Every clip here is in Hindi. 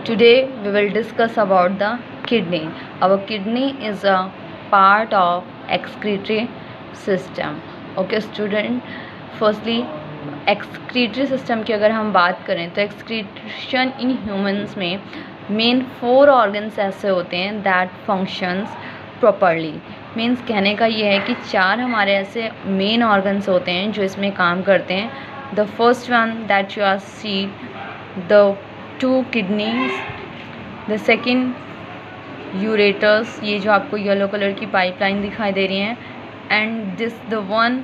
Today we will discuss about the kidney. Our kidney is a part of excretory system. Okay student, firstly excretory system की अगर हम बात करें तो excretion in humans में मेन 4 organs ऐसे होते हैं that functions properly. मीन्स कहने का ये है कि 4 हमारे ऐसे मेन ऑर्गन्स होते हैं जो इसमें काम करते हैं. The first one that you R see the 2 kidneys, the second ureters, ये जो आपको येलो कलर की पाइपलाइन दिखाई दे रही हैं, and this the one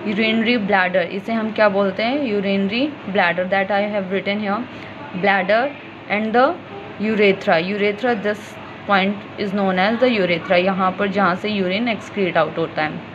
urinary bladder, इसे हम क्या बोलते हैं, urinary bladder, that I have written here, bladder, and the urethra. Urethra this point is known as the urethra, यहाँ पर जहाँ से यूरिन एक्सक्रीट आउट होता है.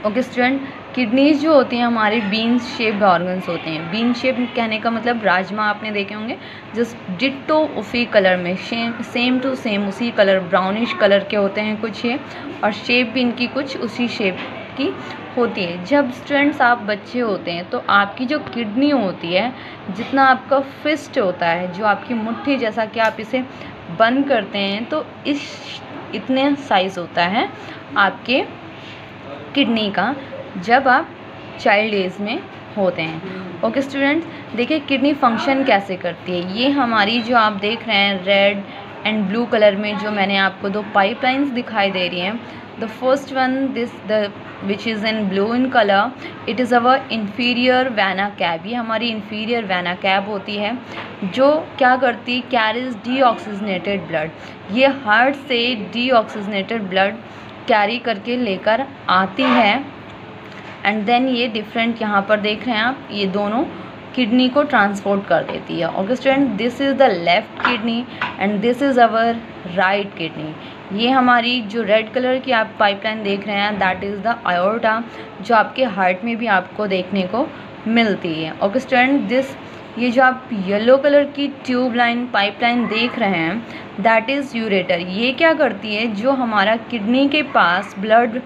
ओके स्टूडेंट, किडनीज जो होती हैं हमारे बीन शेप्ड ऑर्गन्स होते हैं. बीन शेप कहने का मतलब राजमा आपने देखे होंगे, जस्ट डिट्टो उसी कलर में, सेम टू सेम उसी कलर, ब्राउनिश कलर के होते हैं कुछ ये, और शेप भी इनकी कुछ उसी शेप की होती है. जब स्टूडेंट्स आप बच्चे होते हैं तो आपकी जो किडनी होती है, जितना आपका फिस्ट होता है, जो आपकी मुट्ठी जैसा कि आप इसे बंद करते हैं, तो इतने साइज़ होता है आपके किडनी का जब आप चाइल्ड एज में होते हैं. ओके स्टूडेंट्स, देखिए किडनी फंक्शन कैसे करती है. ये हमारी जो आप देख रहे हैं रेड एंड ब्लू कलर में जो मैंने आपको 2 पाइपलाइंस दिखाई दे रही हैं. The first one which is in blue in colour, it is our inferior vena cab. ये हमारी इंफीरियर वेना कैब होती है जो क्या करती, कैरीज डीऑक्सीजनेटेड ब्लड. ये हार्ट से डीऑक्सीजनेटेड ब्लड कैरी करके लेकर आती है, एंड देन ये डिफरेंट यहाँ पर देख रहे हैं आप, ये दोनों किडनी को ट्रांसपोर्ट कर देती है. Okay student, this is the left kidney and this is our right kidney. ये हमारी जो रेड कलर की आप पाइपलाइन देख रहे हैं, दैट इज़ द आयोर्टा, जो आपके हार्ट में भी आपको देखने को मिलती है. ओके स्टूडेंट, ये जो आप येलो कलर की ट्यूब लाइन पाइपलाइन देख रहे हैं, दैट इज़ यूरेटर. ये क्या करती है, जो हमारा किडनी के पास ब्लड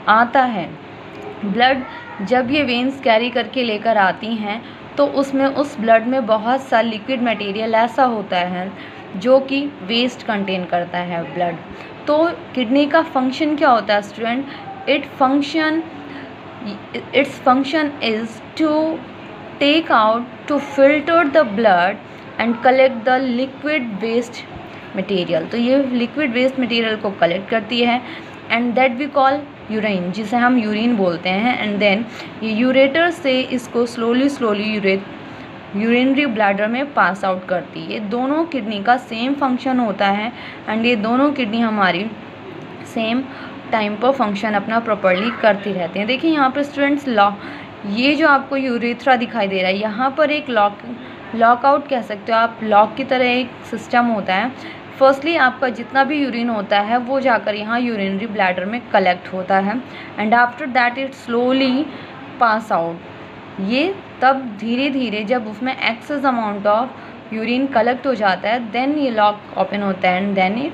आता है, ब्लड जब ये वेन्स कैरी करके लेकर आती हैं तो उसमें उस ब्लड में बहुत सा लिक्विड मटेरियल ऐसा होता है जो कि वेस्ट कंटेन करता है ब्लड. तो किडनी का फंक्शन क्या होता है student, it's function is to take out, to filter the blood and collect the liquid waste material. तो ये liquid waste material को collect करती है, and that we call urine, जिसे हम यूरिन बोलते हैं, and then ये यूरेटर से इसको slowly यूरिनरी ब्लैडर में पास आउट करती है. ये दोनों किडनी का सेम फंक्शन होता है, एंड ये दोनों किडनी हमारी सेम टाइम पर फंक्शन अपना प्रॉपरली करती रहती हैं. देखिए यहाँ पर स्टूडेंट्स, ये जो आपको यूरेथ्रा दिखाई दे रहा है, यहाँ पर एक लॉकआउट कह सकते हो आप, लॉक की तरह एक सिस्टम होता है. फर्स्टली आपका जितना भी यूरिन होता है वो जाकर यहाँ यूरिनरी ब्लैडर में कलेक्ट होता है, and after that it slowly pass out. ये तब धीरे धीरे जब उसमें excess amount of urine collect हो जाता है, देन ये लॉक ओपन होता है, एंड देन इट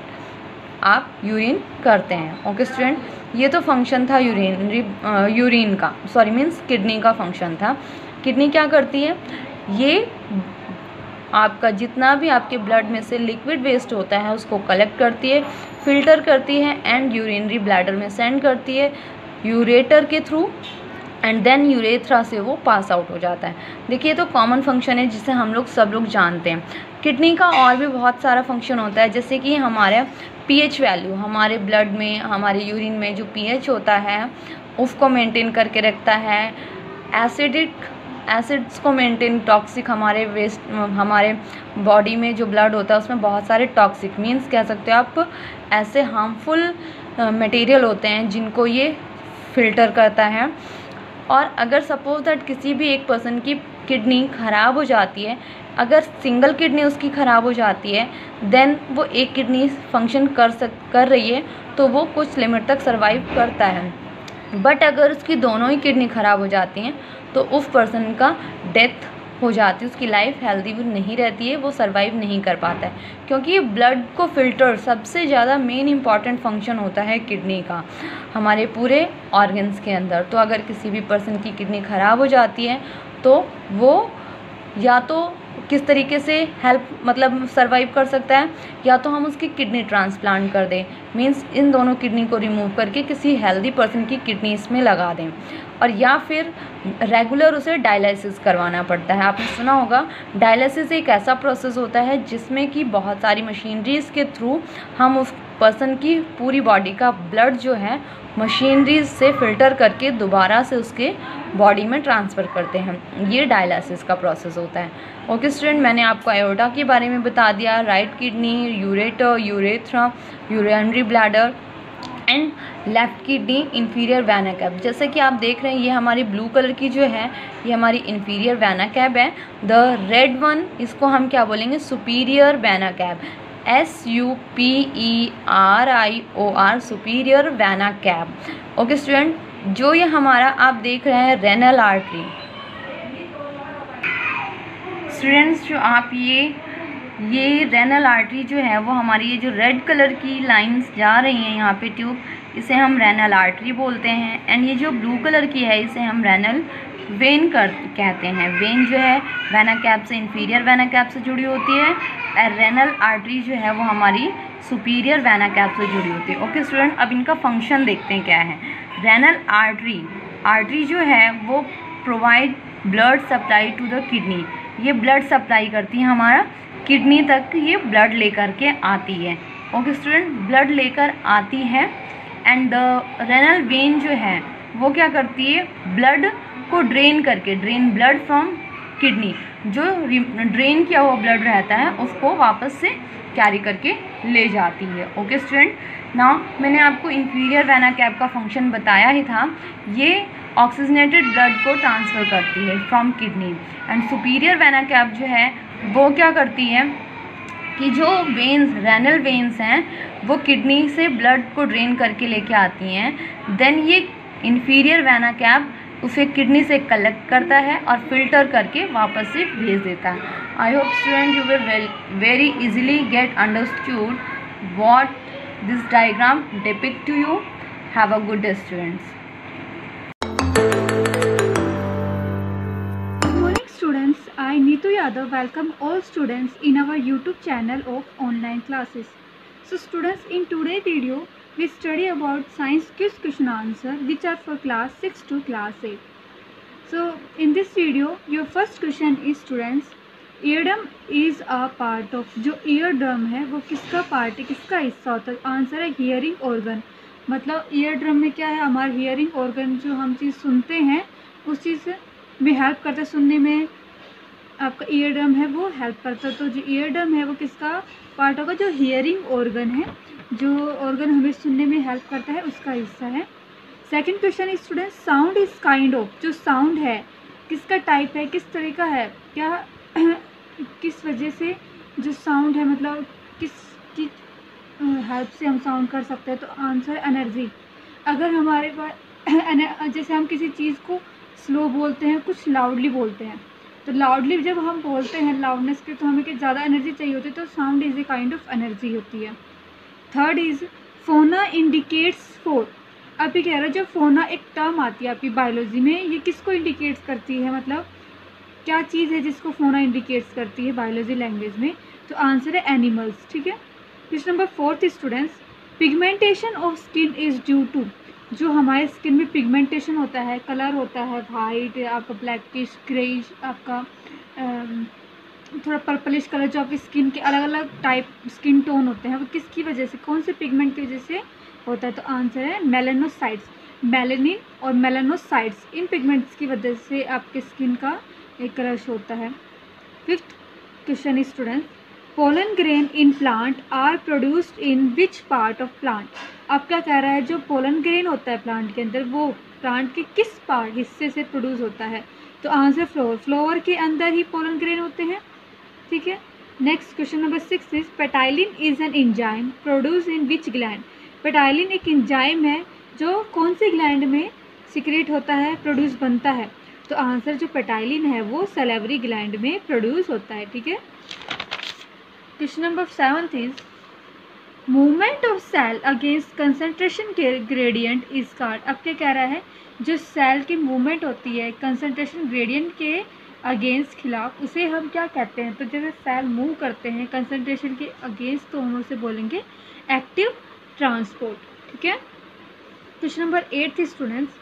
आप यूरिन करते हैं. ओके स्टूडेंट, ये तो फंक्शन था यूरिन का, सॉरी मीन्स किडनी का फंक्शन था. किडनी क्या करती है, ये आपका जितना भी आपके ब्लड में से लिक्विड वेस्ट होता है उसको कलेक्ट करती है, फिल्टर करती है, एंड यूरिनरी ब्लैडर में सेंड करती है यूरेटर के थ्रू, एंड देन यूरेथ्रा से वो पास आउट हो जाता है. देखिए तो कॉमन फंक्शन है जिसे हम लोग सब लोग जानते हैं. किडनी का और भी बहुत सारा फंक्शन होता है, जैसे कि हमारे पीएच वैल्यू, हमारे ब्लड में, हमारे यूरिन में जो पीएच होता है उसको मेंटेन करके रखता है. एसिड्स को मेंटेन, टॉक्सिक हमारे बॉडी में जो ब्लड होता है उसमें बहुत सारे टॉक्सिक मीन्स कह सकते हो आप, ऐसे हार्मफुल मटेरियल होते हैं जिनको ये फिल्टर करता है. और अगर सपोज दैट किसी भी एक पर्सन की किडनी ख़राब हो जाती है, अगर सिंगल किडनी उसकी ख़राब हो जाती है, देन वो एक किडनी फंक्शन कर रही है तो वो कुछ लिमिट तक सर्वाइव करता है. बट अगर उसकी दोनों ही किडनी ख़राब हो जाती हैं तो उस पर्सन का डेथ हो जाती है, उसकी लाइफ हेल्दी भी नहीं रहती है, वो सर्वाइव नहीं कर पाता है, क्योंकि ये ब्लड को फिल्टर सबसे ज़्यादा मेन इंपॉर्टेंट फंक्शन होता है किडनी का हमारे पूरे ऑर्गन्स के अंदर. तो अगर किसी भी पर्सन की किडनी ख़राब हो जाती है तो वो या तो किस तरीके से हेल्प मतलब सर्वाइव कर सकता है, या तो हम उसकी किडनी ट्रांसप्लांट कर दें, मींस इन दोनों किडनी को रिमूव करके किसी हेल्दी पर्सन की किडनी इसमें लगा दें, और या फिर रेगुलर उसे डायलिसिस करवाना पड़ता है। आपने सुना होगा डायलिसिस एक ऐसा प्रोसेस होता है जिसमें कि बहुत सारी मशीनरीज़ के थ्रू हम उस पर्सन की पूरी बॉडी का ब्लड जो है मशीनरीज से फ़िल्टर करके दोबारा से उसके बॉडी में ट्रांसफ़र करते हैं। ये डायलिसिस का प्रोसेस होता है। ओके स्टूडेंट, मैंने आपको आयोडा के बारे में बता दिया, right kidney, ureter, urethra, urinary bladder and left kidney, inferior vena cap. जैसे कि आप देख रहे हैं ये हमारी ब्लू कलर की जो है ये हमारी इंफीरियर वेना कैप है। द रेड वन इसको हम क्या बोलेंगे, superior vena cap, SUPERIOR, superior vena cap. Okay student, जो ये हमारा आप देख रहे हैं रेनल आर्टरी, स्टूडेंट्स जो आप ये रेनल आर्टरी जो है वो हमारी ये जो रेड कलर की लाइंस जा रही हैं यहाँ पे ट्यूब, इसे हम रेनल आर्टरी बोलते हैं। एंड ये जो ब्लू कलर की है इसे हम रेनल वेन कहते हैं। वेन जो है वेना कैप से, इंफीरियर वेना कैप से जुड़ी होती है, और रेनल आर्टरी जो है वो हमारी सुपीरियर वेना कैप से जुड़ी होती है। ओके स्टूडेंट, अब इनका फंक्शन देखते हैं क्या है। रेनल आर्टरी जो है वो provide blood supply to the kidney, ये ब्लड सप्लाई करती है हमारा किडनी तक, ये ब्लड लेकर के आती है। ओके स्टूडेंट, ब्लड लेकर आती है। एंड द रेनल वेन जो है वो क्या करती है, ब्लड को ड्रेन ब्लड फ्रॉम किडनी, जो ड्रेन किया हुआ ब्लड रहता है उसको वापस से कैरी करके ले जाती है। ओके स्टूडेंट, नाउ मैंने आपको इंफीरियर वेना कैप का फंक्शन बताया ही था, ये ऑक्सीजनेटेड ब्लड को ट्रांसफ़र करती है from kidney. And superior vena cap जो है वो क्या करती है कि जो रेनल वेन्स हैं वो किडनी से ब्लड को ड्रेन करके लेके आती हैं, देन ये इंफीरियर वेना कैप उसे किडनी से कलेक्ट करता है और फिल्टर करके वापस से भेज देता है। I hope student you will very easily get understood what this diagram depict to you. Have a good day students. Students, I Neetu Yadav welcome all students in our YouTube channel of online classes. So students, in today's video we study about science quiz question answer which are for class 6 to class 8. So in this video your first question is students, eardrum is a part of, जो eardrum है वो किसका पार्ट है, किसका हिस्सा होता है? आंसर है हियरिंग ऑर्गन। मतलब eardrum में क्या है, हमारा हियरिंग ऑर्गन, जो हम चीज़ सुनते हैं उस चीज़ में हेल्प करता है, सुनने में आपका ईयर ड्रम है वो हेल्प करता है। तो जो ईयर ड्रम है वो किसका पार्ट होगा, जो हियरिंग ऑर्गन है, जो ऑर्गन हमें सुनने में हेल्प करता है उसका हिस्सा है। Second question is student, sound is kind of, जो साउंड है किसका टाइप है, किस तरह का है, क्या किस वजह से जो साउंड है, मतलब किसकी हेल्प से हम साउंड कर सकते हैं? तो आंसर एनर्जी। अगर हमारे पास जैसे हम किसी चीज़ को स्लो बोलते हैं, कुछ लाउडली बोलते हैं, तो लाउडली जब हम बोलते हैं लाउडनेस के, तो हमें ज़्यादा एनर्जी चाहिए होती है, तो sound is a kind of energy होती है। थर्ड इज़ फोना इंडिकेट्स फोर। अभी कह रहा है जो फोना एक टर्म आती है आपकी बायोलॉजी में, ये किसको इंडिकेट्स करती है, मतलब क्या चीज़ है जिसको फोना इंडिकेट्स करती है बायोलॉजी लैंग्वेज में? तो आंसर है एनिमल्स। ठीक है। Question number fourth students, pigmentation of skin is due to, जो हमारे स्किन में पिगमेंटेशन होता है, कलर होता है वाइट, आपका ब्लैकिश, ग्रेइश, आपका थोड़ा पर्पलिश कलर, जो आपकी स्किन के अलग अलग टाइप स्किन टोन होते हैं, वो किसकी वजह से, कौन से पिगमेंट की वजह से होता है? तो आंसर है मेलानोसाइट्स। मेलानिन और मेलानोसाइट्स, इन पिगमेंट्स की वजह से आपके स्किन का एक कलर होता है। Fifth question is student, pollen grain in plant are produced in which part of plant. अब क्या कह रहा है, जो पोलन ग्रेन होता है प्लांट के अंदर वो प्लांट के किस पार्ट हिस्से से प्रोड्यूस होता है? तो आंसर फ्लावर के अंदर ही पोलन ग्रेन होते हैं। ठीक है। Next question number 6 is, ptyalin is an enzyme produce in which gland. Ptyalin एक एंजाइम है जो कौन से ग्लैंड में सिक्रेट होता है, प्रोड्यूस बनता है? तो आंसर जो पेटाइलिन है वो सैलिवरी ग्लैंड में प्रोड्यूस होता है। ठीक है। Question number 7 is, movement of cell against concentration gradient is called. अब क्या कह रहा है, जो सेल की मूवमेंट होती है कंसंट्रेशन ग्रेडियंट के अगेंस्ट खिलाफ, उसे हम क्या कहते हैं? तो जैसे सेल मूव करते हैं कंसंट्रेशन के अगेंस्ट, तो हम उसे बोलेंगे एक्टिव ट्रांसपोर्ट। ठीक है। Question number 8 students,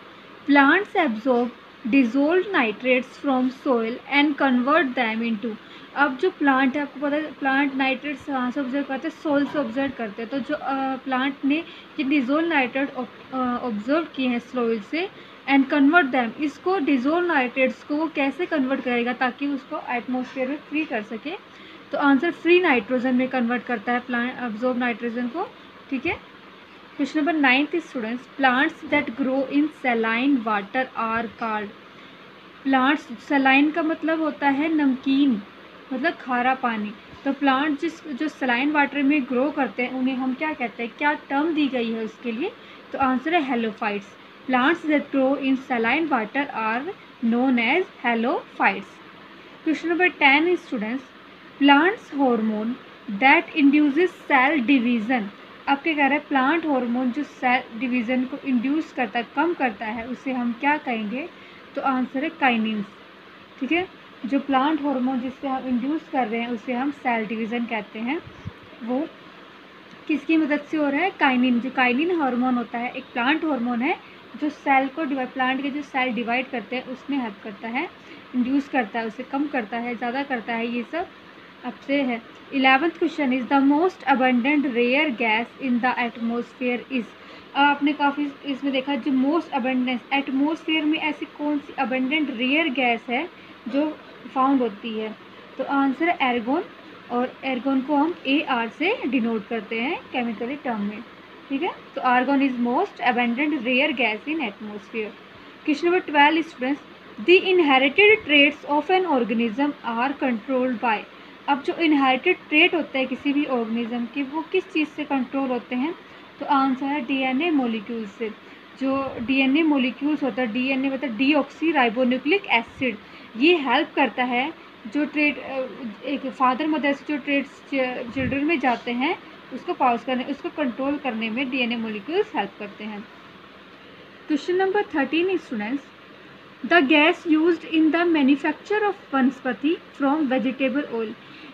plants absorb dissolve nitrates from soil and convert them into. अब जो प्लांट है, आपको पता है प्लांट नाइट्रेट्स कहाँ से ऑब्जर्व करते हैं? सोइल से ऑब्जर्व करते हैं। तो जो प्लांट ने ये डिजोल्व नाइट्रेट ऑब्जर्व किए हैं सोइल से एंड कन्वर्ट दैम, इसको डिजोल्व नाइट्रेट्स को वो कैसे कन्वर्ट करेगा ताकि उसको एटमॉस्फेयर में फ्री कर सके? तो आंसर फ्री नाइट्रोजन में कन्वर्ट करता है प्लांट एब्जॉर्ब नाइट्रोजन को। ठीक है। Question number 9 students, plants that grow in saline water are called. Plants, saline का मतलब होता है नमकीन, मतलब खारा पानी। तो प्लांट जो सलाइन वाटर में ग्रो करते हैं उन्हें हम क्या कहते हैं? क्या टर्म दी गई है उसके लिए? तो आंसर है halophytes. Plants that grow in saline water are known as halophytes. Question number 10 students, plants hormone that induces cell division. अब क्या कह रहा है? प्लांट हार्मोन जो सेल डिवीजन को इंड्यूस करता है, कम करता है, उसे हम क्या कहेंगे? तो आंसर है काइनिन्स। ठीक है। जो प्लांट हार्मोन जिससे हम इंड्यूस कर रहे हैं उसे हम सेल डिवीज़न कहते हैं। वो किसकी मदद से हो रहा है? काइनिन। जो काइनिन हार्मोन होता है, एक प्लांट हार्मोन है जो सेल को डिवाइड, प्लांट के जो सेल डिवाइड करते हैं उसमें हेल्प करता है, इंड्यूस करता है, उसे कम करता है, ज़्यादा करता है, ये सब आपसे है। 11th question is the most abundant rare gas in the atmosphere is. आपने काफ़ी इसमें देखा, जो मोस्ट अबंडेंस एटमोसफेयर में ऐसी कौन सी अबंडेंट रेयर गैस है जो फाउंड होती है? तो आंसर है एर्गोन, और एर्गोन को हम AR से डिनोट करते हैं केमिकली टर्म में। ठीक है। तो argon is most abundant rare gas in atmosphere. Question number 12 students, the inherited traits of an organism are controlled by. अब जो इनहेरिटेड ट्रेट होते हैं किसी भी ऑर्गेनिज्म के, वो किस चीज़ से कंट्रोल होते हैं? तो आंसर है DNA मोलिक्यूल्स से। जो DNA मोलिक्यूल्स होता है, DNA मतलब डीऑक्सी राइबोन्यूक्लिक एसिड, ये हेल्प करता है जो ट्रेट एक फादर मदर से जो ट्रेट्स चिल्ड्रन में जाते हैं उसको पास करने, उसको कंट्रोल करने में DNA मोलिक्यूल्स हेल्प करते हैं। Question number 13 students, the gas used in the manufacture of vanaspati from vegetable oil.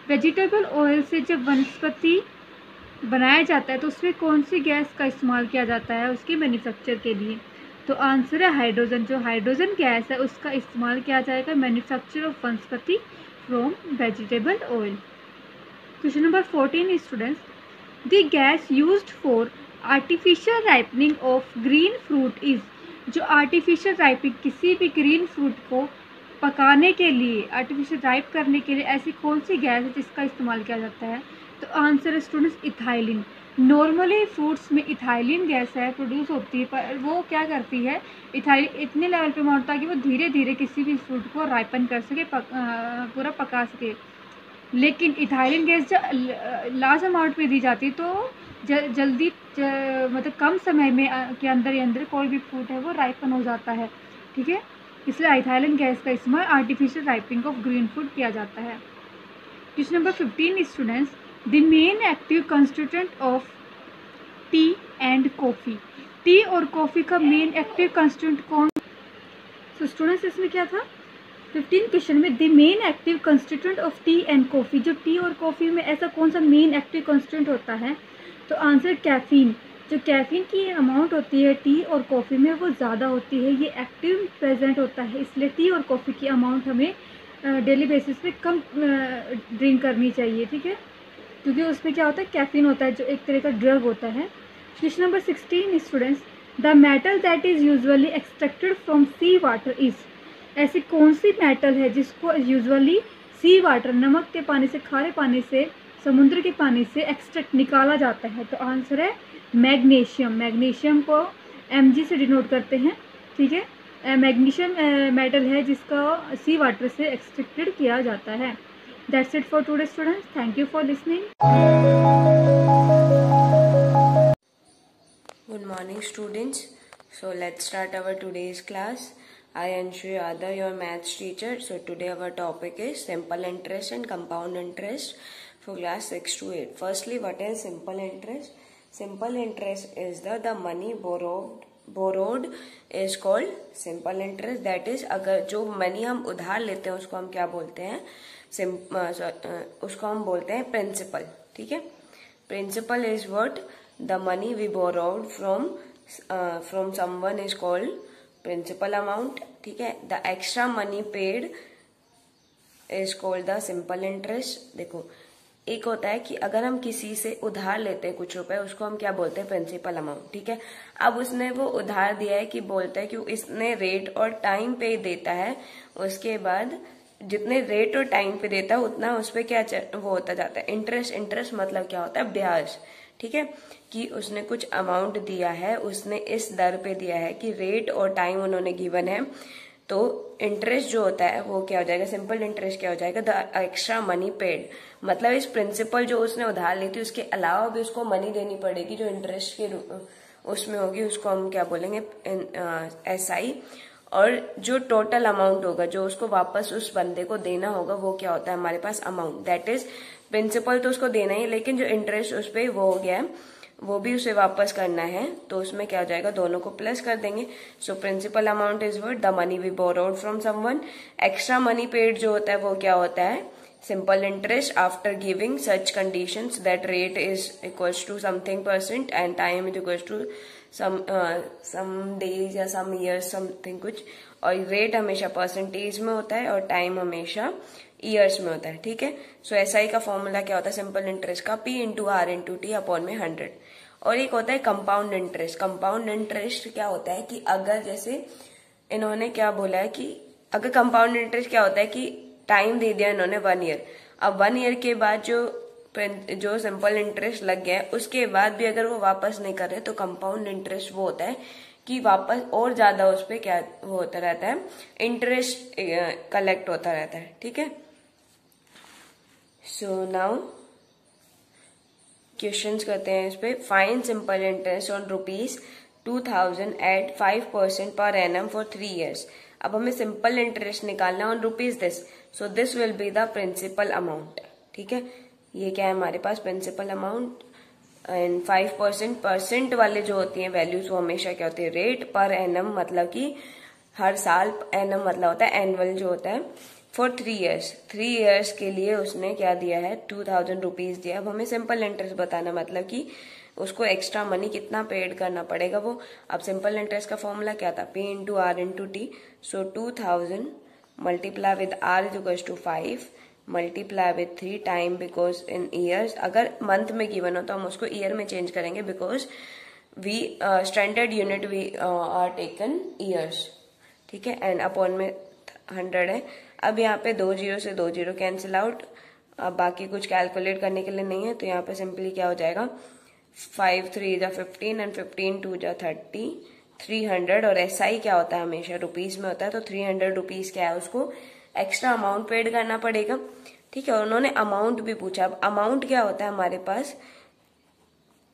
Vegetable oil से जब वनस्पति बनाया जाता है तो उसमें कौन सी गैस का इस्तेमाल किया जाता है उसके मैन्युफैक्चर के लिए? तो आंसर है हाइड्रोजन। जो हाइड्रोजन गैस है उसका इस्तेमाल किया जाएगा manufacture of vanaspati from vegetable oil. Question number 14 students, the gas used for artificial ripening of green fruit is. जो आर्टिफिशियल राइपिंग किसी भी ग्रीन फ्रूट को पकाने के लिए, आर्टिफिशियल राइप करने के लिए ऐसी कौन सी गैस है जिसका इस्तेमाल किया जाता है? तो आंसर है स्टूडेंट्स इथाइलिन। नॉर्मली फ्रूट्स में इथाइलिन गैस है प्रोड्यूस होती है, पर वो क्या करती है, इथाइलिन इतने लेवल पे होता है कि वो धीरे धीरे किसी भी फ्रूट को राइपन कर सके, पूरा पका सके। लेकिन इथाइलिन गैस जब लार्ज अमाउंट में दी जाती है तो जल्दी मतलब कम समय में के अंदर ही अंदर कोई भी फ्रूट है वो राइपन हो जाता है। ठीक है। इसलिए इथाइलिन गैस का इस्तेमाल artificial ripening of green fruit किया जाता है। Question number 15 students, the men active constituent of T and coffee. T और कॉफ़ी का मेन एक्टिव कंस्टिट्यूएंट कौन? तो स्टूडेंट्स इसमें क्या था? 15 क्वेश्चन में the men active constituent of T and coffee, जो टी और कॉफ़ी में ऐसा कौन सा मेन एक्टिव कंस्टिट्यूएंट होता है? तो आंसर कैफीन। जो कैफीन की अमाउंट होती है टी और कॉफ़ी में वो ज़्यादा होती है, ये एक्टिव प्रेजेंट होता है, इसलिए टी और कॉफ़ी की अमाउंट हमें डेली बेसिस पे कम ड्रिंक करनी चाहिए। ठीक है। क्योंकि उसमें क्या होता है, कैफीन होता है जो एक तरह का ड्रग होता है। Question number 16 students, the metal that is usually extracted from sea water is. ऐसी कौन सी मेटल है जिसको यूजुअली सी वाटर, नमक के पानी से, खारे पानी से, समुद्र के पानी से एक्सट्रैक्ट निकाला जाता है? तो आंसर है मैग्नीशियम। मैग्नीशियम को Mg से डिनोट करते हैं। ठीक है। मैग्नीशियम मेटल है जिसका सी वाटर से एक्सट्रैक्टेड किया जाता है। That's it for today students, thank you for listening. Good morning students. So let's start our today's class. I am Anshu Yadav, your maths teacher. So today our topic is simple interest and compound interest for class 6 to 8. Firstly, what is simple interest? Simple interest is the money borrowed borrowed is called simple interest. That is अगर जो मनी हम उधार लेते हैं उसको हम क्या बोलते हैं, उसको हम बोलते हैं प्रिंसिपल। ठीक है, principal is what the money we borrowed from someone is called principal amount. ठीक है, the extra money paid is called the simple interest. देखो, एक होता है कि अगर हम किसी से उधार लेते हैं कुछ रुपए, उसको हम क्या बोलते हैं, प्रिंसिपल अमाउंट। ठीक है, अब उसने वो उधार दिया है कि बोलता है कि इसने रेट और टाइम पे देता है, उसके बाद जितने रेट और टाइम पे देता है उतना उस पर क्या वो होता जाता है, इंटरेस्ट। इंटरेस्ट मतलब क्या होता है, ब्याज। ठीक है, कि उसने कुछ अमाउंट दिया है, उसने इस दर पे दिया है कि रेट और टाइम उन्होंने गिवन है, तो इंटरेस्ट जो होता है वो क्या हो जाएगा, सिंपल इंटरेस्ट क्या हो जाएगा, द एक्स्ट्रा मनी पेड। मतलब इस प्रिंसिपल जो उसने उधार ली थी उसके अलावा भी उसको मनी देनी पड़ेगी जो इंटरेस्ट के उसमें होगी, उसको हम क्या बोलेंगे, SI। और जो टोटल अमाउंट होगा जो उसको वापस उस बंदे को देना होगा वो क्या होता है हमारे पास, अमाउंट। दैट इज प्रिंसिपल तो उसको देना ही, लेकिन जो इंटरेस्ट उस पर वो हो गया है वो भी उसे वापस करना है, तो उसमें क्या हो जाएगा, दोनों को प्लस कर देंगे। So principal amount is what the money we borrowed from someone. Extra money paid जो होता है वो क्या होता है, simple interest after giving such conditions that rate is equals to something % and time is equals to some days या सम ईयर्स समथिंग कुछ। और रेट हमेशा परसेंटेज में होता है और टाइम हमेशा ईयर्स में होता है। ठीक है, सो SI का फॉर्मूला क्या होता है, सिंपल इंटरेस्ट का P into R into T upon में 100। और एक होता है कंपाउंड इंटरेस्ट। कंपाउंड इंटरेस्ट क्या होता है कि अगर जैसे इन्होंने क्या बोला है कि अगर कंपाउंड इंटरेस्ट क्या होता है कि टाइम दे दिया इन्होंने 1 ईयर, अब 1 ईयर के बाद जो सिंपल इंटरेस्ट लग गया है उसके बाद भी अगर वो वापस नहीं कर रहे तो कंपाउंड इंटरेस्ट वो होता है कि वापस और ज्यादा उस पर क्या वो होता रहता है, इंटरेस्ट कलेक्ट होता रहता है। ठीक है, सो नाउ क्वेश्चंस करते हैं इस पे। Find simple interest on ₹2000 at 5% per annum for 3 years। अब हमें सिंपल इंटरेस्ट निकालना on rupees this, so this will be the principal amount. ठीक है, ये क्या है हमारे पास, प्रिंसिपल अमाउंट। एंड 5% वाले जो होती हैं वैल्यूज वो हमेशा क्या होती है, रेट। पर एनम मतलब कि हर साल, एनम मतलब होता है एनुअल जो होता है। फॉर 3 years, 3 years के लिए उसने क्या दिया है, 2000 रुपीज दिया। अब हमें सिंपल इंटरेस्ट बताना, मतलब कि उसको एक्स्ट्रा मनी कितना पेड करना पड़ेगा वो। अब सिंपल इंटरेस्ट का फॉर्मूला क्या था, P into R into T। So 2000 multiply with R is equal to 5 multiply with 3 time, because in years, अगर मंथ में गिवन हो तो हम उसको ईयर में चेंज करेंगे, because we standard unit we are taken years. ठीक है, एंड अपॉन में 100 है। अब यहाँ पे 2 0 से 2 0 कैंसिल आउट। अब बाकी कुछ कैलकुलेट करने के लिए नहीं है, तो यहाँ पे सिंपली क्या हो जाएगा, 5 3 जा 15 एंड 15 2 जा 30, 300। और SI क्या होता है, हमेशा रुपीज में होता है, तो 300 रुपीज क्या है, उसको एक्स्ट्रा अमाउंट पेड करना पड़ेगा। ठीक है, और उन्होंने अमाउंट भी पूछा। अब अमाउंट क्या होता है हमारे पास,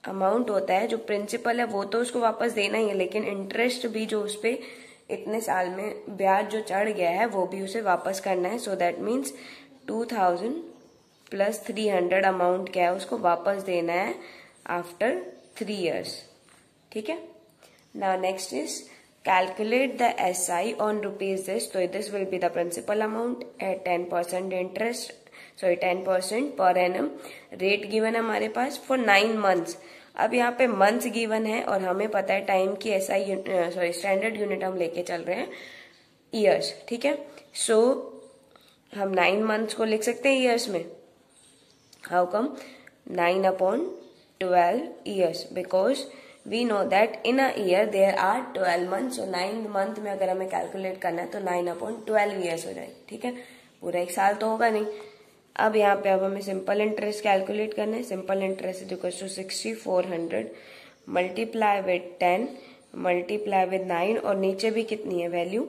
अमाउंट होता है जो प्रिंसिपल है वो तो उसको वापस देना ही है, लेकिन इंटरेस्ट भी जो उस पर इतने साल में ब्याज जो चढ़ गया है वो भी उसे वापस करना है। So that means 2000 plus 300 amount क्या है, उसको वापस देना है आफ्टर 3 years। ठीक है, now next is calculate the SI on rupees this. तो this will be the principal amount at 10% interest, sorry 10% per annum. Rate given है हमारे पास फॉर 9 months। अब यहाँ पे मंथ्स गिवन है और हमें पता है टाइम की SI सॉरी स्टैंडर्ड यूनिट हम लेके चल रहे हैं ईयर्स। ठीक है, सो हम 9 months को लिख सकते हैं ईयर्स में। How come, 9 upon 12 years, because we know that in a year there are 12 months। So 9 month में अगर हमें कैलकुलेट करना है तो 9 अपॉन 12 years हो जाएगी। ठीक है, पूरा एक साल तो होगा नहीं। अब यहाँ पे अब हमें सिंपल इंटरेस्ट कैलकुलेट करना है। Simple interest is equal to 6400 multiply with 10 multiply with 9, और नीचे भी कितनी है वैल्यू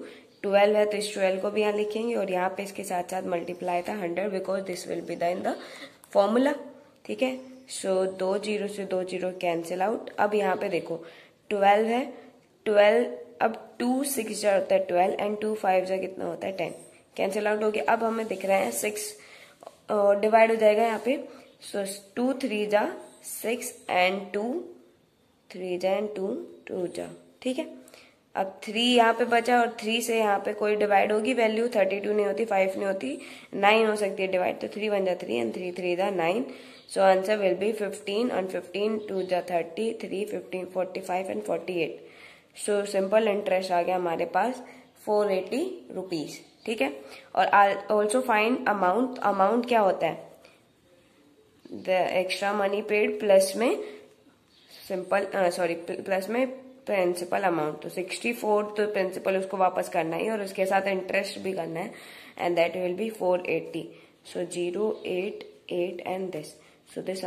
12 है, तो इस 12 को भी यहाँ लिखेंगे और यहाँ पे इसके साथ साथ मल्टीप्लाई था 100, because this will be the in the formula. ठीक है, सो 2 0 से 2 0 कैंसिल आउट। अब यहाँ पे देखो 12 है, 12 अब 2 6 जा होता है 12 एंड 2 5 जा कितना होता है 10, कैंसिल आउट हो गया। अब हमें दिख रहा है 6 डिवाइड हो जाएगा यहाँ पे। सो 2 3 जा 6 एंड 2 3 जा एंड 2 2 जा ठीक है। अब 3 यहाँ पे बचा और 3 से यहाँ पे कोई डिवाइड होगी वैल्यू, 32 नहीं होती, 5 नहीं होती, 9 हो सकती है डिवाइड, तो 3 1 जा 3 एंड 3 3 जा 9। सो आंसर विल बी 15 और 15 2 जा 30, 3 15 45 एंड 48। सो सिंपल इंटरेस्ट आ गया हमारे पास 480 रुपीज, ठीक है। और ऑल्सो फाइंड अमाउंट। अमाउंट क्या होता है? The extra money paid plus में प्लस में प्रिंसिपल अमाउंट। तो 64 तो प्रिंसिपल उसको वापस करना ही और उसके साथ इंटरेस्ट भी करना है, and that will be 480। So 0 8 8 and this, so this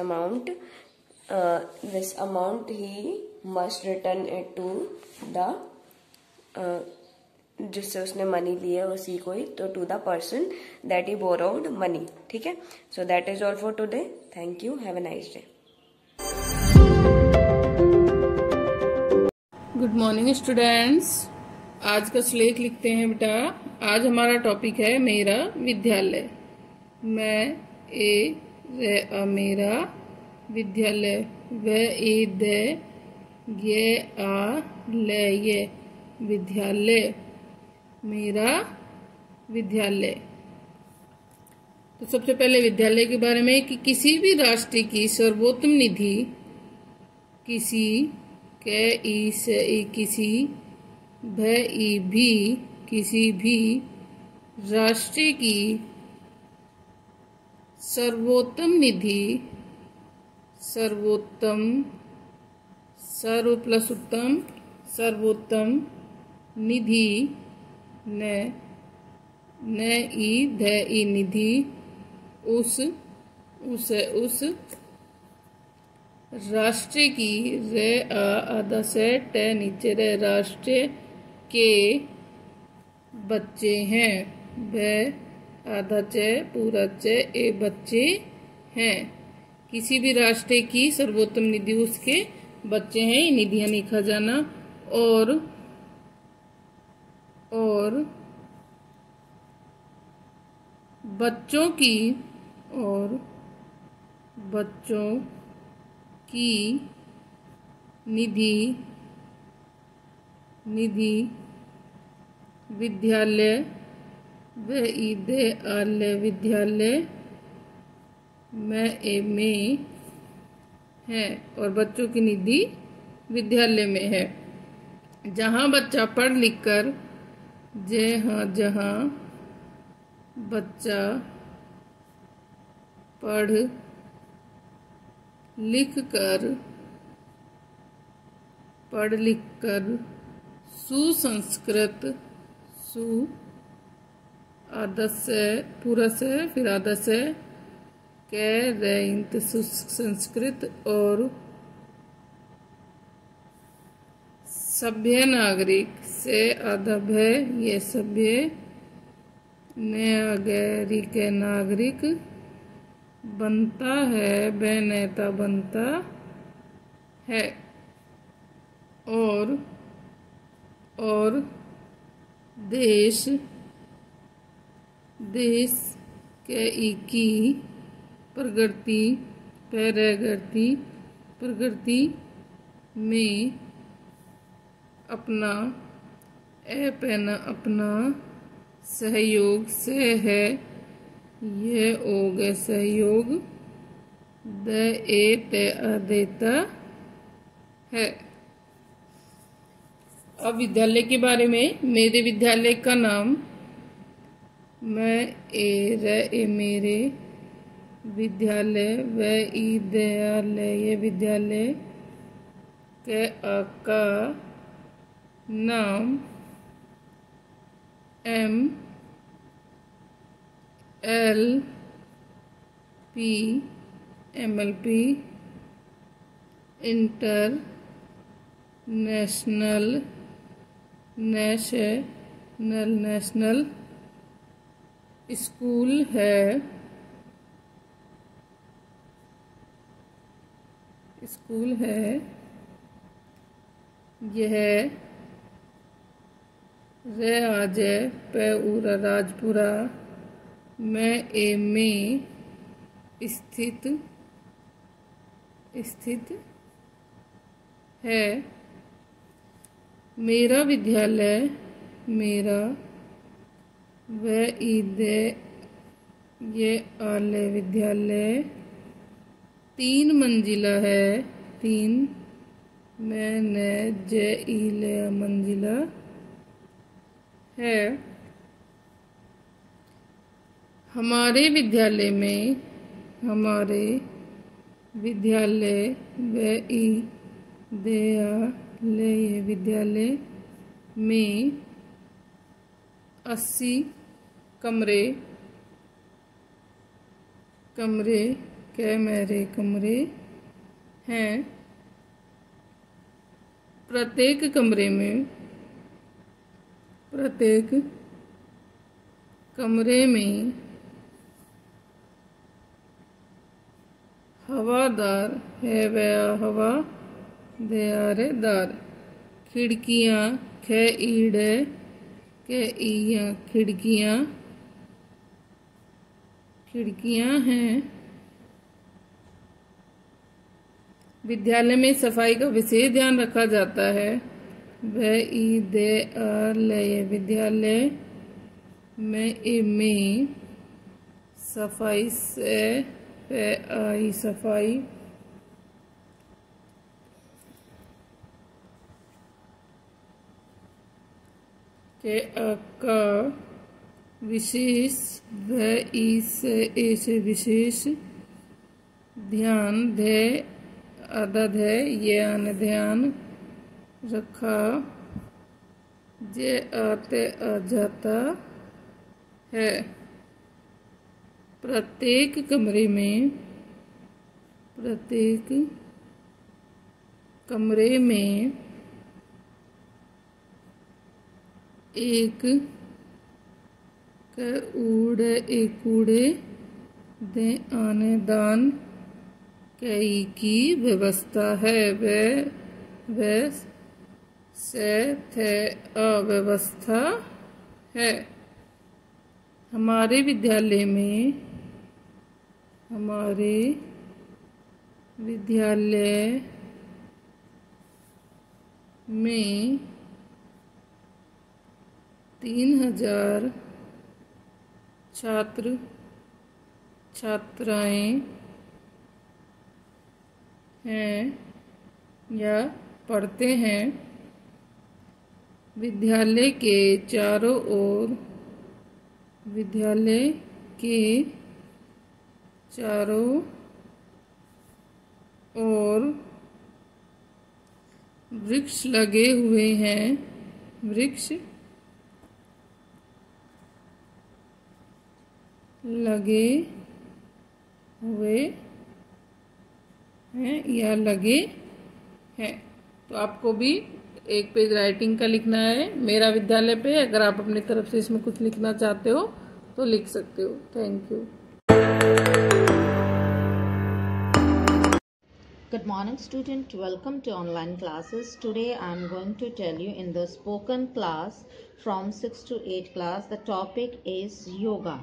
amount he must return it to the जिससे उसने मनी लिया उसी को ही, तो to the person that he borrowed money, ठीक है। So that is all for today. Thank you, have a nice day. Good morning students. आज का श्लोक लिखते हैं बेटा। आज हमारा टॉपिक है मेरा विद्यालय। मैं ए रे अ मेरा विद्यालय, व ए दे ये आ ले ये विद्यालय, मेरा विद्यालय। तो सबसे पहले विद्यालय के बारे में कि किसी भी राष्ट्र की सर्वोत्तम निधि, किसी के ई से ई किसी, भ ई भी किसी भी राष्ट्र की सर्वोत्तम निधि, सर्वोत्तम सर्व प्लस उत्तम, सर्वोत्तम निधि न ई ध ई निधि, उस राष्ट्र की रे आ आधा से ट नीचे रे राष्ट्र के बच्चे हैं, व आधा च पूरा च ए बच्चे हैं। किसी भी राष्ट्र की सर्वोत्तम निधि उसके बच्चे हैं, निधियां नहीं खजाना। और बच्चों की निधि विद्यालय, व ईदे आलय विद्यालय में है, और बच्चों की निधि विद्यालय में है। जहाँ बच्चा पढ़ लिख कर जहाँ बच्चा पढ़ लिख कर सुसंस्कृत, सु आदत से पूरा से फिर आदत से कह रहे सुसंस्कृत और सभ्य नागरिक से आधा भय ये सभ्य नागरिक नागरिक बनता है, बेनेता बनता है। और देश के की प्रगति में अपना सहयोग से है, ये हो गए सहयोग देता है। अब विद्यालय के बारे में, मेरे विद्यालय का नाम, मैं ए मेरे विद्यालय, व ई दयालय ये विद्यालय के का नाम MLP नेशनल स्कूल है। यह राजपुरा में स्थित है। मेरा विद्यालय, मेरा ये आलय विद्यालय 3 मंजिला है, 3 मंजिला है। हमारे विद्यालय में, हमारे विद्यालय विद्यालय में 80 कमरे मेरे कमरे हैं। प्रत्येक कमरे में हवादार है, दार खिड़कियाँ खिड़कियाँ हैं। विद्यालय में सफाई का विशेष ध्यान रखा जाता है। विद्यालय में सफाई सफाई का विशेष विशेष ध्यान ध्यान रखा जाता है। प्रत्येक कमरे में एक दान की व्यवस्था है। व्यवस्था है। हमारे विद्यालय में 3000 छात्राएं हैं या पढ़ते हैं। विद्यालय के चारों ओर वृक्ष लगे हुए हैं। लगे हैं। तो आपको भी एक पेज राइटिंग का लिखना है मेरा विद्यालय पे। अगर आप अपनी तरफ से इसमें कुछ लिखना चाहते हो तो लिख सकते हो। Thank you. Good morning student, welcome to online classes. Today I am going to tell you in the spoken class from 6 to 8 class. The topic is yoga.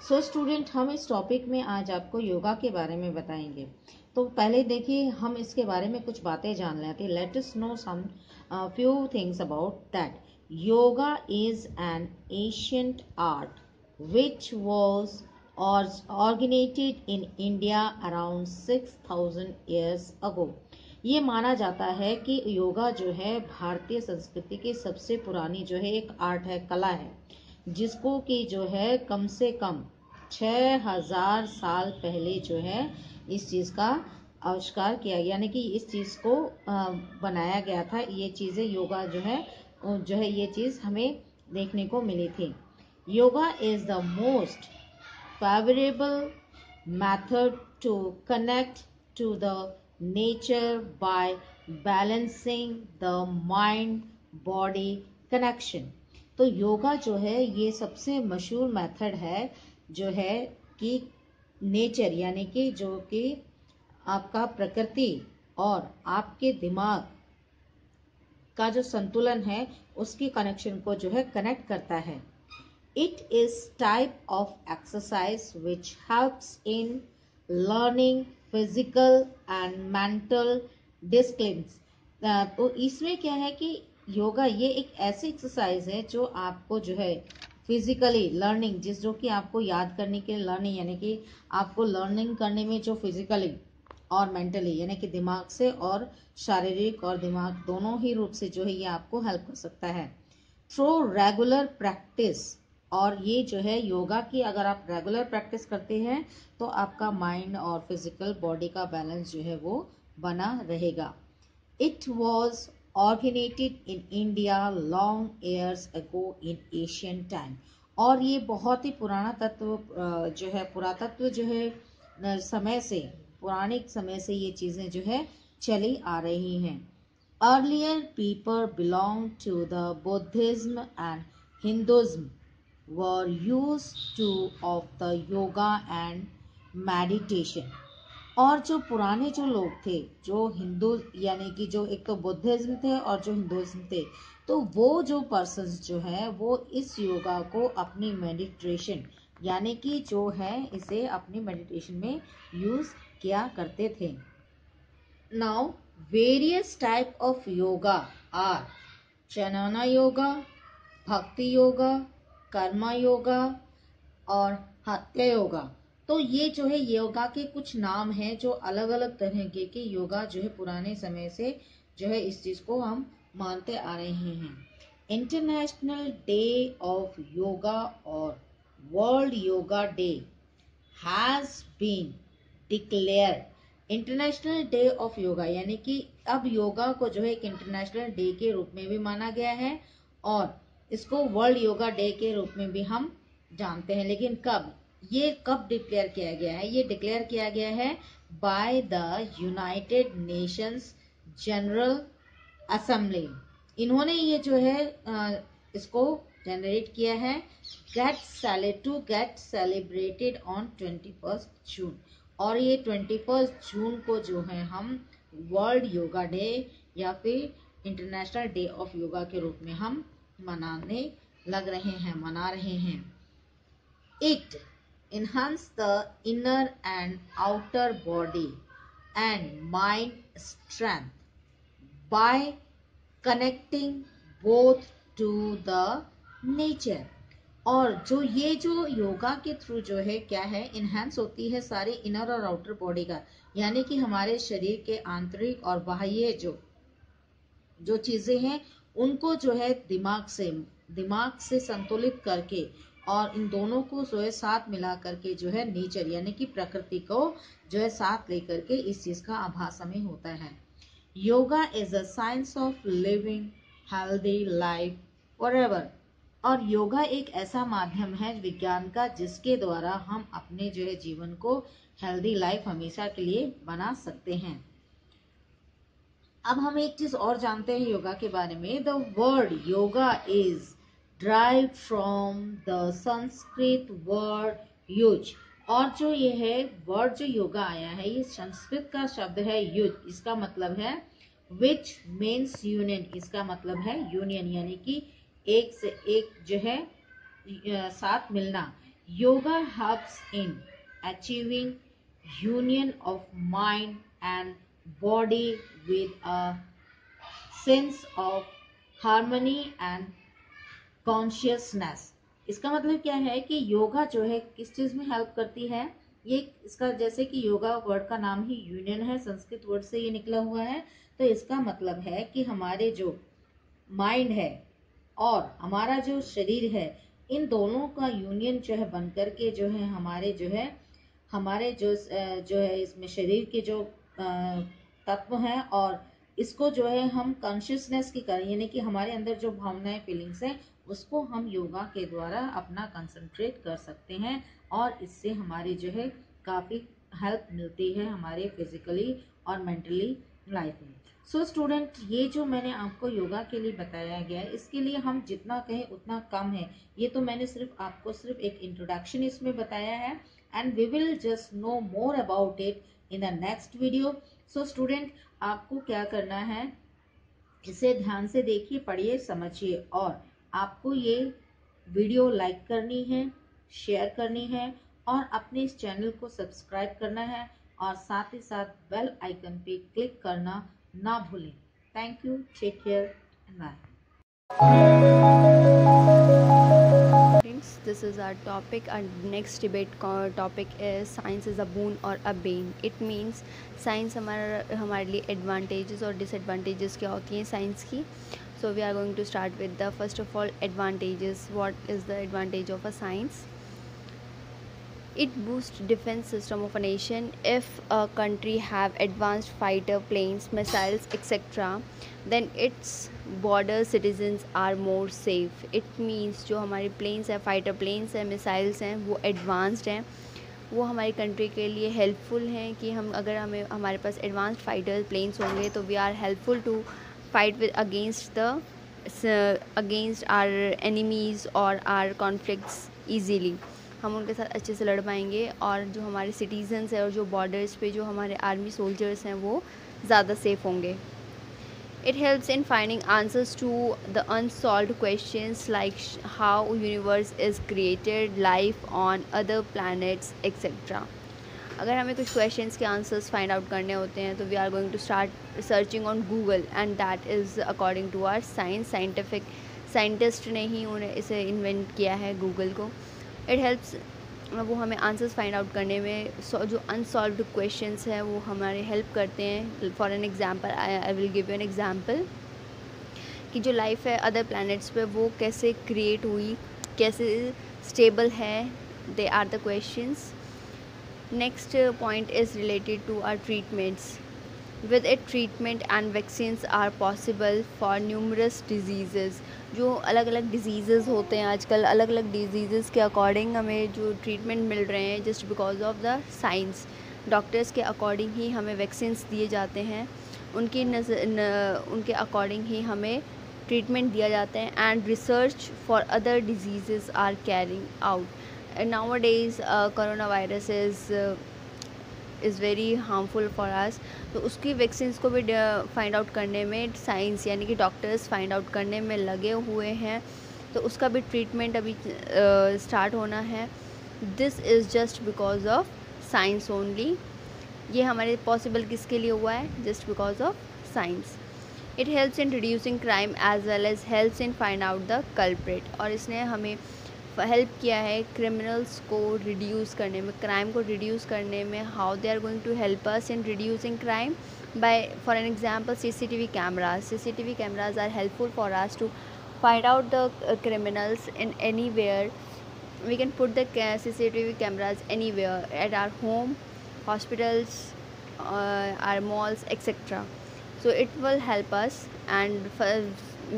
So student, हम इस टॉपिक में आज आपको योगा के बारे में बताएंगे। तो पहले देखिए हम इसके बारे में कुछ बातें जान लेते हैं। Let us know some few things about that. Yoga is an ancient art which was originated in India around 6000 years ago. ये माना जाता है कि योगा जो है भारतीय संस्कृति की सबसे पुरानी जो है एक आर्ट है, कला है, जिसको कि जो है कम से कम 6000 साल पहले जो है इस चीज़ का आविष्कार किया, यानी कि इस चीज़ को बनाया गया था। ये चीज़ें योगा जो है ये चीज़ हमें देखने को मिली थी। Yoga is the most favorable method to connect to the nature by balancing the mind body connection. तो योगा जो है ये सबसे मशहूर मेथड है जो है कि नेचर यानी कि जो कि आपका प्रकृति और आपके दिमाग का जो संतुलन है उसकी कनेक्शन को जो है कनेक्ट करता है। It is type of exercise which helps in learning physical and mental disciplines. तो इसमें क्या है कि योगा ये एक ऐसी एक्सरसाइज है जो आपको जो है फिजिकली लर्निंग, जो कि आपको याद करने के लिए लर्निंग, यानी कि आपको लर्निंग करने में जो फिजिकली और मेंटली, यानी कि दिमाग से और शारीरिक और दिमाग दोनों ही रूप से जो है ये आपको हेल्प कर सकता है थ्रू रेगुलर प्रैक्टिस। और ये जो है योगा की अगर आप रेगुलर प्रैक्टिस करते हैं तो आपका माइंड और फिजिकल बॉडी का बैलेंस जो है वो बना रहेगा। It was originated in India long years ago in ancient time। और ये बहुत ही पुराना तत्व जो है पुरातत्व जो है समय से, पौराणिक समय से ये चीजें जो है चली आ रही हैं। Earlier people belonged to the Buddhism and Hinduism were used to of the yoga and meditation। और जो पुराने जो लोग थे, जो हिंदू यानी कि जो एक तो बुद्धिज्म थे और जो हिंदुइज्म थे, तो वो जो पर्सन्स जो है वो इस योगा को अपनी मेडिटेशन यानी कि जो है इसे अपनी मेडिटेशन में यूज किया करते थे। Now various type of yoga are jnana yoga, भक्ति योगा, कर्मा योगा और हत्या योगा। तो ये जो है योगा के कुछ नाम हैं जो अलग अलग तरह के योगा जो है पुराने समय से जो है इस चीज को हम मानते आ रहे हैं। इंटरनेशनल डे ऑफ योगा और world yoga day has been declare. International day of yoga यानी कि अब योगा को जो है एक इंटरनेशनल डे के रूप में भी माना गया है और इसको वर्ल्ड योगा डे के रूप में भी हम जानते हैं। लेकिन कब डिक्लेयर किया गया है? ये डिक्लेयर किया गया है by the United Nations general assembly. इन्होंने ये जो है इसको जनरेट किया है टू गेट सेलिब्रेटेड ऑन 21 जून। और ये 21 जून को जो है हम वर्ल्ड योगा डे या फिर इंटरनेशनल डे ऑफ योगा के रूप में हम मना रहे हैं। It enhance the inner and outer body and mind strength by connecting both to the nature। और जो योगा के थ्रू जो है क्या है, इनहेंस होती है सारे इनर और आउटर बॉडी का, यानी कि हमारे शरीर के आंतरिक और बाह्य जो चीजें हैं उनको जो है दिमाग से संतुलित करके और इन दोनों को जो है साथ मिला करके जो है नेचर यानी कि प्रकृति को जो है साथ लेकर के इस चीज का आभास हमें होता है। Yoga is a science of living healthy life forever. और योगा एक ऐसा माध्यम है विज्ञान का जिसके द्वारा हम अपने जो है जीवन को हेल्दी लाइफ हमेशा के लिए बना सकते हैं। अब हम एक चीज और जानते हैं योगा के बारे में। The word yoga is drive from the Sanskrit word use. और जो ये है वर्ड जो योगा आया है ये संस्कृत का शब्द है युज। इसका मतलब है विच मीन्स यूनियन। इसका मतलब है यूनियन यानी कि एक से एक जो है साथ मिलना। Yoga helps in achieving union of mind and body with a sense of harmony and consciousness। इसका मतलब क्या है कि योगा जो है किस चीज में हेल्प करती है? ये इसका जैसे कि योगा वर्ड का नाम ही यूनियन है, संस्कृत वर्ड से ये निकला हुआ है, तो इसका मतलब है कि हमारे जो माइंड है और हमारा जो शरीर है इन दोनों का यूनियन जो है बनकर के जो है हमारे जो है इसमें शरीर के जो तत्व हैं और इसको जो है हम कॉन्शियसनेस की करें यानी कि हमारे अंदर जो भावनाएं फीलिंग्स हैं उसको हम योगा के द्वारा अपना कंसंट्रेट कर सकते हैं और इससे हमारी जो है काफ़ी हेल्प मिलती है हमारे फिजिकली और मेंटली लाइफ में। सो स्टूडेंट, ये जो मैंने आपको योगा के लिए बताया गया है इसके लिए हम जितना कहें उतना कम है। ये तो मैंने आपको सिर्फ एक इंट्रोडक्शन इसमें बताया है and we will just know more about it in the next video. So student, आपको क्या करना है, इसे ध्यान से देखिए, पढ़िए, समझिए और आपको ये वीडियो लाइक करनी है, शेयर करनी है और अपने इस चैनल को सब्सक्राइब करना है और साथ ही साथ बेल आइकन पे क्लिक करना ना भूलें। Thank you, take care and bye. Students, this is our topic. Our next debate topic is science is a boon or a bane. It means science हमारे लिए advantages और disadvantages क्या होती हैं science की. So we are going to start with the first of all advantages. What is the advantage of a science? It boosts defense system of a nation. If a country have advanced fighter planes, missiles, etc., then its border citizens are more safe. It means जो हमारी planes है, fighter planes हैं, missiles हैं, वो advanced हैं, वो हमारी कंट्री के लिए हेल्पफुल हैं कि हम अगर हमारे पास एडवांस्ड फाइटर प्लेन्स होंगे तो we are helpful to fight with against our enemies और आर कॉन्फ्लिक्ट्स ईजीली. हम उनके साथ अच्छे से लड़ पाएंगे और जो हमारे सिटीजन्स हैं और जो बॉर्डर्स पे जो हमारे आर्मी सोल्जर्स हैं वो ज़्यादा सेफ होंगे. It helps in finding answers to the unsolved questions like how universe is created, life on other planets, etc. अगर हमें कुछ questions के answers find out करने होते हैं तो we are going to start searching on Google and that is according to our scientist ने ही उन्हें इसे invent किया है Google को. It helps वो हमें आंसर्स फाइंड आउट करने में जो अनसॉल्व्ड क्वेश्चंस हैं वो हमारे हेल्प करते हैं. For an example I will give you an example कि जो लाइफ है अदर प्लैनेट्स पे वो कैसे क्रिएट हुई, कैसे स्टेबल है, they are the questions. Next point is related to our treatments. With it, treatment and vaccines are possible for numerous diseases. जो अलग अलग डिजीज़ होते हैं आजकल, अलग अलग डिजीज़ के अकॉर्डिंग हमें जो ट्रीटमेंट मिल रहे हैं just because of the science. Doctors के अकॉर्डिंग ही हमें वैक्सीन्स दिए जाते हैं, उनके अकॉर्डिंग ही हमें ट्रीटमेंट दिया जाता है. And research for other diseases are carrying out. Nowadays corona virus is very harmful for us. तो उसकी वैक्सीन्स को भी फाइंड आउट करने में साइंस यानी कि डॉक्टर्स फाइंड आउट करने में लगे हुए हैं. तो उसका भी ट्रीटमेंट अभी स्टार्ट होना है. This is just because of science only. ये हमारे पॉसिबल किसके लिए हुआ है? Just because of science. It helps in reducing crime as well as helps in find out the culprit. और इसने हमें हेल्प किया है क्रिमिनल्स को रिड्यूस करने में, क्राइम को रिड्यूस करने में. How they are going to help us in reducing crime? By for an example CCTV cameras are helpful for us to find out the criminals in anywhere. We can put the CCTV cameras anywhere at our home, hospitals, our malls, etc. So it will help us. And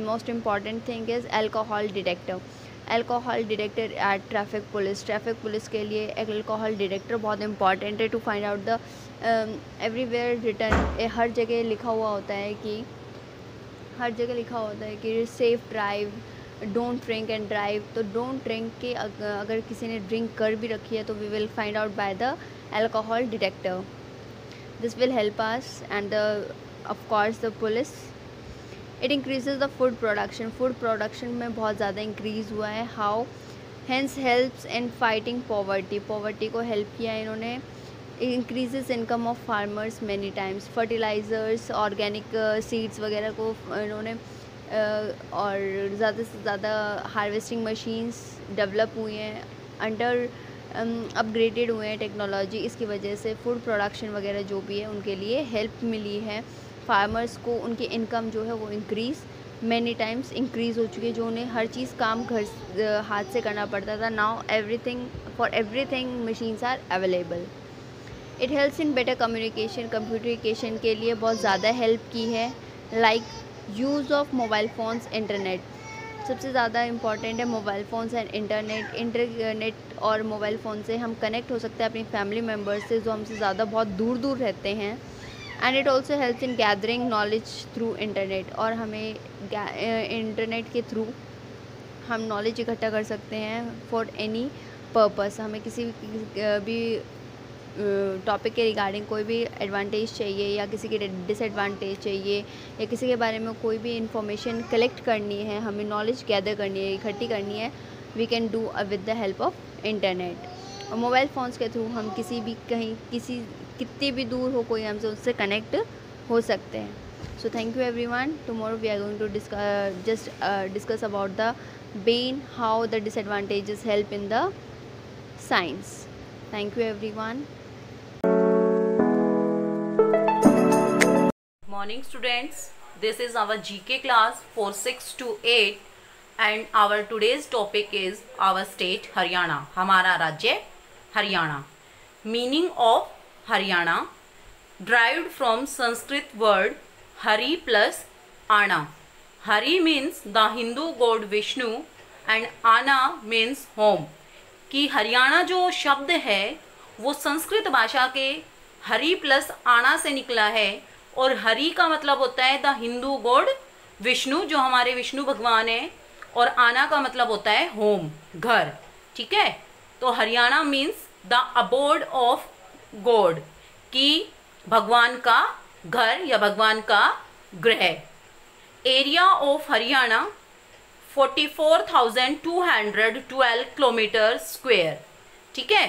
most important thing is alcohol detector at traffic police के लिए अल्कोहल डिटेक्टर बहुत इंपॉर्टेंट है to find out the everywhere return. हर जगह लिखा हुआ होता है कि safe drive, don't drink and drive. तो डोंट ड्रिंक के अगर किसी ने ड्रिंक कर भी रखी है तो we will find out by the alcohol detector. This will help us and of course the police. It increases the food production में बहुत ज़्यादा इंक्रीज़ हुआ है. How? Hence helps in fighting poverty को हेल्प किया है इन्होंने. Increases income of farmers many times. Fertilizers, organic seeds वगैरह को इन्होंने और ज़्यादा से ज़्यादा हार्वेस्टिंग मशीन्स डेवलप हुई हैं, अपग्रेडेड हुए हैं टेक्नोलॉजी. इसकी वजह से फूड प्रोडक्शन वगैरह जो भी है उनके लिए हेल्प मिली है. फार्मर्स को उनकी इनकम जो है वो मैनी टाइम्स इंक्रीज़ हो चुकी है. जो उन्हें हर चीज़ काम घर हाथ से करना पड़ता था, now everything machines are available. It helps in better communication के लिए बहुत ज़्यादा हेल्प की है. Like use of mobile phones, internet सबसे ज़्यादा इम्पॉर्टेंट है. मोबाइल फ़ोन्स एंड इंटरनेट और मोबाइल फ़ोन से हम कनेक्ट हो सकते हैं अपनी फैमिली मेम्बर्स से जो हमसे ज़्यादा बहुत दूर रहते हैं. And it also helps in gathering knowledge through internet. और हमें इंटरनेट के थ्रू हम नॉलेज इकट्ठा कर सकते हैं फॉर एनी पर्पस. हमें किसी भी टॉपिक के रिगार्डिंग कोई भी एडवांटेज चाहिए या किसी की डिसएडवांटेज चाहिए या किसी के बारे में कोई भी इंफॉर्मेशन कलेक्ट करनी है, हमें नॉलेज गैदर करनी है, इकट्ठी करनी है, we can do with the help of internet. और मोबाइल फ़ोन्स के थ्रू हम किसी भी कितनी भी दूर हो कोई हमसे उससे कनेक्ट हो सकते हैं. So thank you everyone. Tomorrow we are going to discuss about the brain, how the disadvantages help in the science. Thank you everyone. Morning students, this is our GK class for 6 to 8 and our today's topic is our state Haryana, हमारा राज्य Haryana. Meaning of Haryana derived from Sanskrit word Hari plus Ana. Hari means the Hindu god Vishnu and Ana means home. कि हरियाणा जो शब्द है वो संस्कृत भाषा के हरि प्लस आना से निकला है और हरि का मतलब होता है द हिंदू गॉड विष्णु, जो हमारे विष्णु भगवान है, और आना का मतलब होता है होम, घर. ठीक है, तो Haryana means the abode of God, कि भगवान का घर या भगवान का गृह. Area of Haryana 44,212 kilometre square. ठीक है,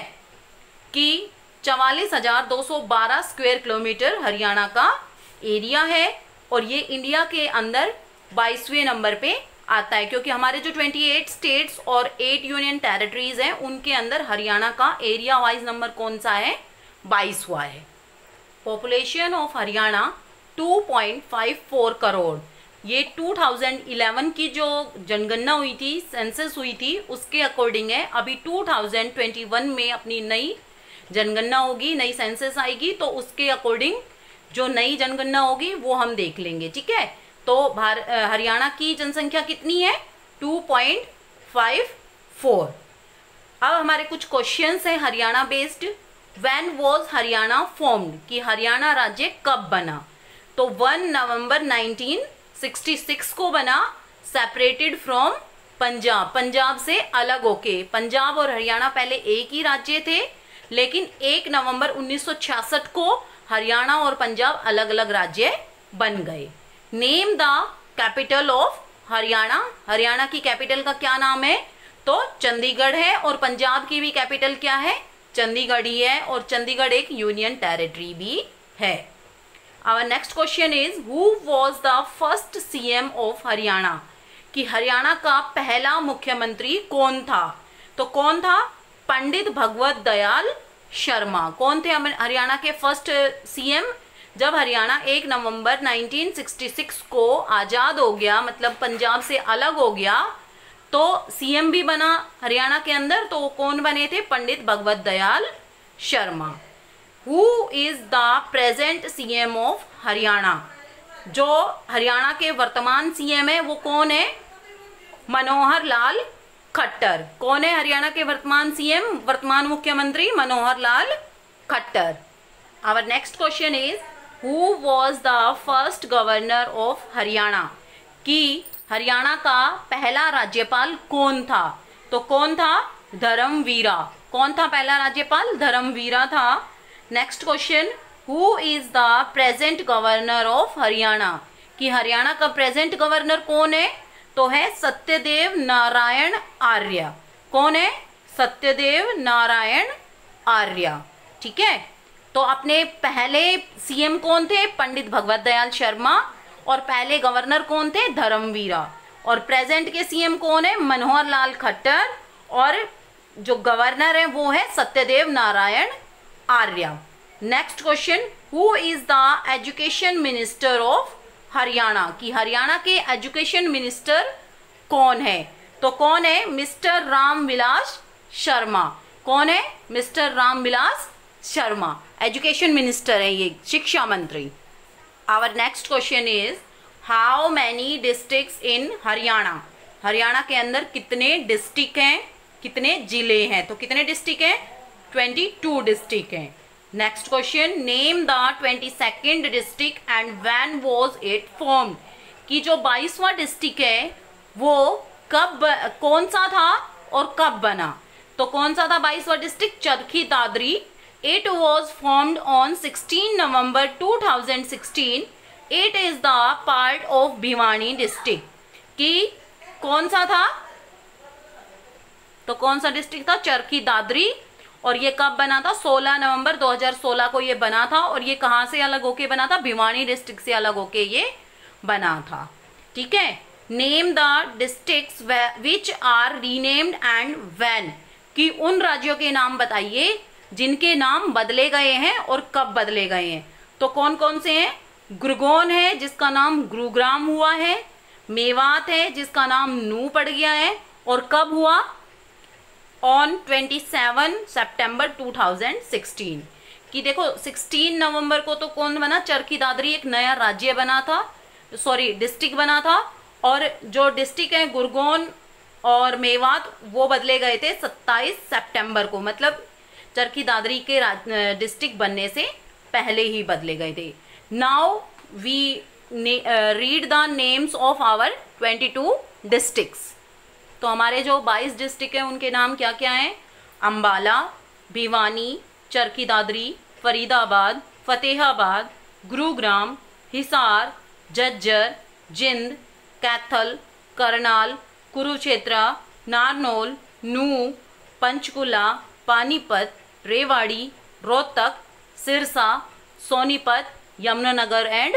कि 44,212 स्क्वायर किलोमीटर हरियाणा का एरिया है और ये इंडिया के अंदर 22वें नंबर पे आता है, क्योंकि हमारे जो 28 स्टेट्स और 8 यूनियन टेरिटरीज हैं उनके अंदर हरियाणा का एरिया वाइज नंबर कौन सा है, 22वां है. Population of Haryana 2.54 crore. ये 2011 की जो जनगणना हुई थी, सेंसस हुई थी, उसके अकॉर्डिंग है. अभी 2021 में अपनी नई जनगणना होगी, नई सेंसस आएगी, तो उसके अकॉर्डिंग जो नई जनगणना होगी वो हम देख लेंगे. ठीक है, तो हरियाणा की जनसंख्या कितनी है, 2.54. अब हमारे कुछ क्वेश्चंस हैं Haryana based. When was Haryana formed, कि हरियाणा राज्य कब बना, तो 1 नवंबर 1966 को बना, सेपरेटेड फ्रॉम पंजाब, पंजाब से अलग होके. पंजाब और हरियाणा पहले एक ही राज्य थे, लेकिन 1 नवंबर 1966 को हरियाणा और पंजाब अलग अलग राज्य बन गए. Name the capital of Haryana, Haryana की कैपिटल का क्या नाम है, तो चंडीगढ़ है, और पंजाब की भी कैपिटल क्या है, चंडीगढ़ ही है, और चंडीगढ़ एक यूनियन टेरिटरी भी है. Our next question is who was the first CM of Haryana, कि हरियाणा का पहला मुख्यमंत्री कौन था, तो कौन था, पंडित भगवत दयाल शर्मा. कौन थे हरियाणा के फर्स्ट सीएम. जब हरियाणा 1 नवंबर 1966 को आज़ाद हो गया, मतलब पंजाब से अलग हो गया, तो सीएम भी बना हरियाणा के अंदर, तो कौन बने थे, Pandit Bhagwat Dayal Sharma. Who is the present CM of Haryana, जो हरियाणा के वर्तमान सीएम है वो कौन है, मनोहर लाल खट्टर. कौन है हरियाणा के वर्तमान सीएम, वर्तमान मुख्यमंत्री, Manohar Lal Khattar. Our next question is who was the first governor of Haryana, कि हरियाणा का पहला राज्यपाल कौन था, तो कौन था, धर्मवीरा. कौन था पहला राज्यपाल, धर्मवीरा था. Next question who is the present governor of Haryana, कि हरियाणा का प्रेजेंट गवर्नर कौन है, तो है सत्यदेव नारायण आर्य. कौन है, सत्यदेव नारायण आर्य. ठीक है, तो अपने पहले सीएम कौन थे, पंडित भगवत दयाल शर्मा, और पहले गवर्नर कौन थे, धर्मवीरा, और प्रेजेंट के सीएम कौन है, मनोहर लाल खट्टर, और जो गवर्नर है वो है Satyadev Narayan Arya. Next question who is the education minister of Haryana, कि हरियाणा के एजुकेशन मिनिस्टर कौन है, तो कौन है, मिस्टर रामविलास शर्मा. कौन है, mister Ramvilas Sharma, education minister है ये, शिक्षा मंत्री. Our next question is how many districts in Haryana, Haryana के अंदर कितने डिस्ट्रिक्ट हैं, कितने जिले हैं, तो कितने डिस्ट्रिक्ट हैं, 22 डिस्ट्रिक्ट हैं. Next question name the 22nd district and when was it formed, कि जो 22वां डिस्ट्रिक्ट है वो कब, कौन सा था और कब बना, तो कौन सा था 22वां district, Charkhi Dadri. It was formed on 16 November 2016. It is the part of Bhiwani district, कि कौन सा था, तो कौन सा डिस्ट्रिक्ट था, चरखी दादरी, और ये कब बना था? 16 नवंबर 2016 को ये बना था। और ये कहाँ से अलग होके बना था? भिवानी डिस्ट्रिक्ट से अलग होके ये बना था। ठीक है। Name the districts which are renamed and when, कि उन राज्यों के नाम बताइए जिनके नाम बदले गए हैं और कब बदले गए हैं। तो कौन कौन से हैं? गुरगोन है जिसका नाम गुरुग्राम हुआ है, मेवात है जिसका नाम नू पड़ गया है, और कब हुआ? ऑन 27 सितंबर 2016। कि देखो 16 नवंबर को तो कौन बना? चरखी दादरी एक नया राज्य बना था, सॉरी डिस्ट्रिक्ट बना था। और जो डिस्ट्रिक्ट है गुरगोन और मेवात वो बदले गए थे 27 सितंबर को, मतलब चरखी दादरी के डिस्ट्रिक्ट बनने से पहले ही बदले गए थे। Now we read the names of our 22 districts. तो हमारे जो 22 डिस्ट्रिक्ट हैं उनके नाम क्या क्या हैं? अंबाला, भिवानी, चरखी दादरी, फरीदाबाद, फतेहाबाद, गुरुग्राम, हिसार, झज्जर, जिंद, कैथल, करनाल, कुरुक्षेत्र, नारनौल, नूह, पंचकुला, पानीपत, रेवाड़ी, रोहतक, सिरसा, सोनीपत, यमुनानगर एंड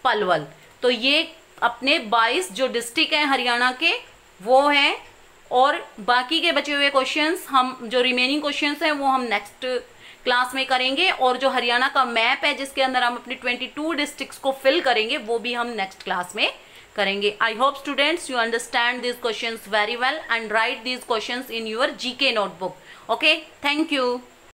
पलवल। तो ये अपने 22 जो डिस्ट्रिक्ट हैं हरियाणा के वो हैं। और बाकी के बचे हुए क्वेश्चंस हम जो रिमेनिंग क्वेश्चंस हैं वो हम नेक्स्ट क्लास में करेंगे। और जो हरियाणा का मैप है जिसके अंदर हम अपनी 22 डिस्ट्रिक्ट्स को फिल करेंगे वो भी हम नेक्स्ट क्लास में करेंगे। I hope students you understand this questions very well and right this questions in your GK notebook. Okay, thank you.